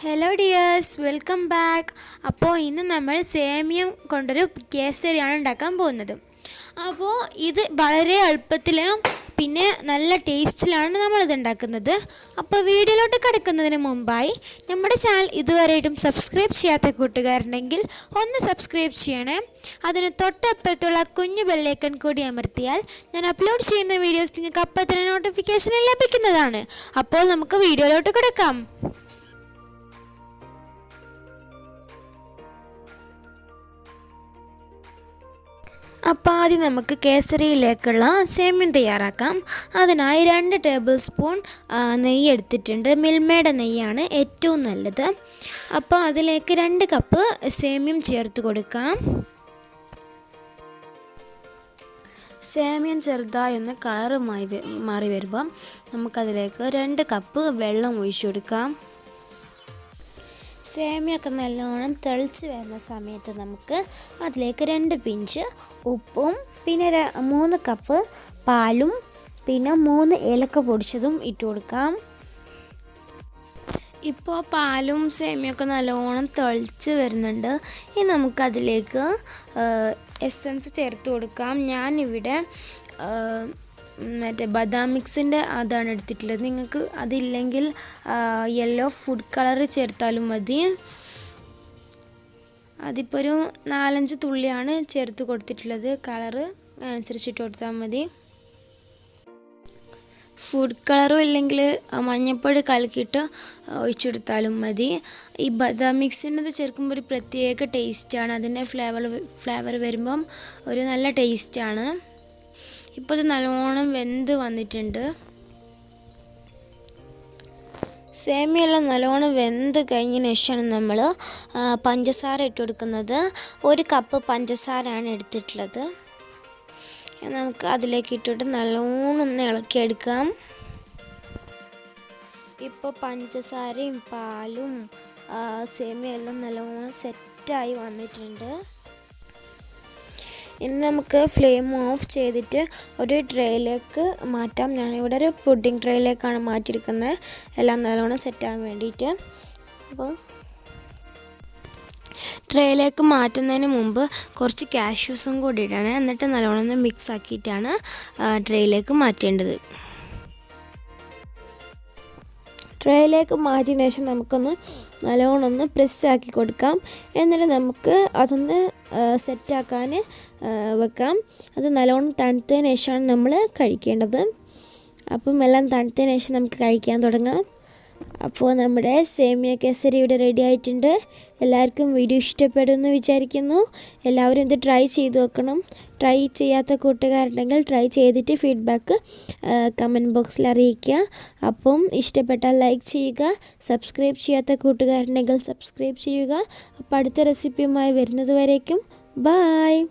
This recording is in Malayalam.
Hello dears, welcome back. അപ്പോൾ ഇന്ന് നമ്മൾ സേമിയ കൊണ്ടൊരു കേസരിയാണ് ഉണ്ടാക്കാൻ പോകുന്നത്. അപ്പോൾ ഇത് വളരെ എളുപ്പത്തിലും പിന്നെ നല്ല ടേസ്റ്റിലാണ് നമ്മളിത് ഉണ്ടാക്കുന്നത്. അപ്പോൾ വീഡിയോയിലോട്ട് കിടക്കുന്നതിന് മുമ്പായി നമ്മുടെ ചാനൽ ഇതുവരെയായിട്ടും സബ്സ്ക്രൈബ് ചെയ്യാത്ത കൂട്ടുകാരുണ്ടെങ്കിൽ ഒന്ന് സബ്സ്ക്രൈബ് ചെയ്യണേ. അതിന് തൊട്ടപ്പുറത്തുള്ള കുഞ്ഞു ബെല്ലൈക്കൺ കൂടി അമർത്തിയാൽ ഞാൻ അപ്ലോഡ് ചെയ്യുന്ന വീഡിയോസ് നിങ്ങൾക്ക് അപ്പോൾ തന്നെ നോട്ടിഫിക്കേഷൻ ലഭിക്കുന്നതാണ്. അപ്പോൾ നമുക്ക് വീഡിയോയിലോട്ട് കിടക്കാം. അപ്പോൾ ആദ്യം നമുക്ക് കേസരിയിലേക്കുള്ള സേമിയ തയ്യാറാക്കാം. അതിനായി 2 ടേബിൾ സ്പൂൺ നെയ്യ് എടുത്തിട്ടുണ്ട്. മിൽമയുടെ നെയ്യാണ് ഏറ്റവും നല്ലത്. അപ്പോൾ അതിലേക്ക് 2 കപ്പ് സേമിയം ചേർത്ത് കൊടുക്കാം. സേമിയം ചെറുതായി ഒന്ന് കളറുമായി മാറി വരുമ്പം നമുക്കതിലേക്ക് 2 കപ്പ് വെള്ളം ഒഴിച്ചു കൊടുക്കാം. സേമിയൊക്കെ നല്ലോണം തിളച്ച് വരുന്ന സമയത്ത് നമുക്ക് അതിലേക്ക് 2 പിഞ്ച് ഉപ്പും പിന്നെ 3 കപ്പ് പാലും പിന്നെ 3 ഏലക്ക പൊടിച്ചതും ഇട്ട് കൊടുക്കാം. ഇപ്പോൾ പാലും സേമിയൊക്കെ നല്ലോണം തിളച്ച് വരുന്നുണ്ട്. ഇനി നമുക്കതിലേക്ക് എസൻസ് ചേർത്ത് കൊടുക്കാം. ഞാനിവിടെ മറ്റേ ബദാം മിക്സിൻ്റെ അതാണ് എടുത്തിട്ടുള്ളത്. നിങ്ങൾക്ക് അതില്ലെങ്കിൽ യെല്ലോ ഫുഡ് കളർ ചേർത്താലും മതി. അതിപ്പോൾ ഒരു 4-5 തുള്ളിയാണ് ചേർത്ത് കൊടുത്തിട്ടുള്ളത്. കളറ് അനുസരിച്ചിട്ട് കൊടുത്താൽ മതി. ഫുഡ് കളറും ഇല്ലെങ്കിൽ മഞ്ഞൾപ്പൊടി കലക്കിയിട്ട് ഒഴിച്ചെടുത്താലും മതി. ഈ ബദാം മിക്സിൻ്റെ ചേർക്കുമ്പോൾ ഒരു പ്രത്യേക ടേസ്റ്റാണ്. അതിൻ്റെ ഫ്ലേവർ വരുമ്പം ഒരു നല്ല ടേസ്റ്റാണ്. ഇപ്പോൾ ഇത് നല്ലോണം വെന്ത് വന്നിട്ടുണ്ട്. സേമിയെല്ലാം നല്ലോണം വെന്ത് കഴിഞ്ഞതിന് ശേഷമാണ് നമ്മൾ പഞ്ചസാര ഇട്ട് കൊടുക്കുന്നത്. 1 കപ്പ് പഞ്ചസാരയാണ് എടുത്തിട്ടുള്ളത്. നമുക്ക് അതിലേക്ക് ഇട്ടിട്ട് നല്ലോണം ഒന്ന് ഇളക്കിയെടുക്കാം. ഇപ്പോൾ പഞ്ചസാരയും പാലും സേമിയെല്ലാം നല്ലോണം സെറ്റായി വന്നിട്ടുണ്ട്. ഇനി നമുക്ക് ഫ്ലെയിം ഓഫ് ചെയ്തിട്ട് ഒരു ട്രേയിലേക്ക് മാറ്റാം. ഞാനിവിടെ ഒരു പുഡിംഗ് ട്രേയിലേക്കാണ് മാറ്റിയിരിക്കുന്നത്, എല്ലാം നല്ലോണം സെറ്റാകാൻ വേണ്ടിയിട്ട്. അപ്പോൾ ട്രേയിലേക്ക് മാറ്റുന്നതിന് മുമ്പ് കുറച്ച് കാഷ്യൂസും കൂടി ഇടണം. എന്നിട്ട് നല്ലോണം ഒന്ന് മിക്സ് ആക്കിയിട്ടാണ് ട്രേയിലേക്ക് മാറ്റേണ്ടത്. ട്രേയിലേക്ക് മാറ്റിയതിന് ശേഷം നമുക്കൊന്ന് നല്ലോണം ഒന്ന് പ്രസ് ആക്കി കൊടുക്കാം. എന്നിട്ട് നമുക്ക് അതൊന്ന് സെറ്റാക്കാൻ വെക്കാം. അത് നല്ലോണം തണുത്തതിന് ശേഷമാണ് നമ്മൾ കഴിക്കേണ്ടത്. അപ്പം എല്ലാം തണുത്തതിന് ശേഷം നമുക്ക് കഴിക്കാൻ തുടങ്ങാം. അപ്പോൾ നമ്മുടെ സേമിയ കേസരി ഇവിടെ റെഡി ആയിട്ടുണ്ട്. എല്ലാവർക്കും വീഡിയോ ഇഷ്ടപ്പെടുമെന്ന് വിചാരിക്കുന്നു. എല്ലാവരും ഇത് ട്രൈ ചെയ്ത് നോക്കണം. ട്രൈ ചെയ്യാത്ത കൂട്ടുകാരുണ്ടെങ്കിൽ ട്രൈ ചെയ്തിട്ട് ഫീഡ്ബാക്ക് കമൻറ്റ് ബോക്സിൽ അറിയിക്കുക. അപ്പം ഇഷ്ടപ്പെട്ടാൽ ലൈക്ക് ചെയ്യുക. സബ്സ്ക്രൈബ് ചെയ്യാത്ത കൂട്ടുകാരുണ്ടെങ്കിൽ സബ്സ്ക്രൈബ് ചെയ്യുക. അപ്പോൾ അടുത്ത റെസിപ്പിയുമായി വരുന്നത് വരേക്കും ബായ്.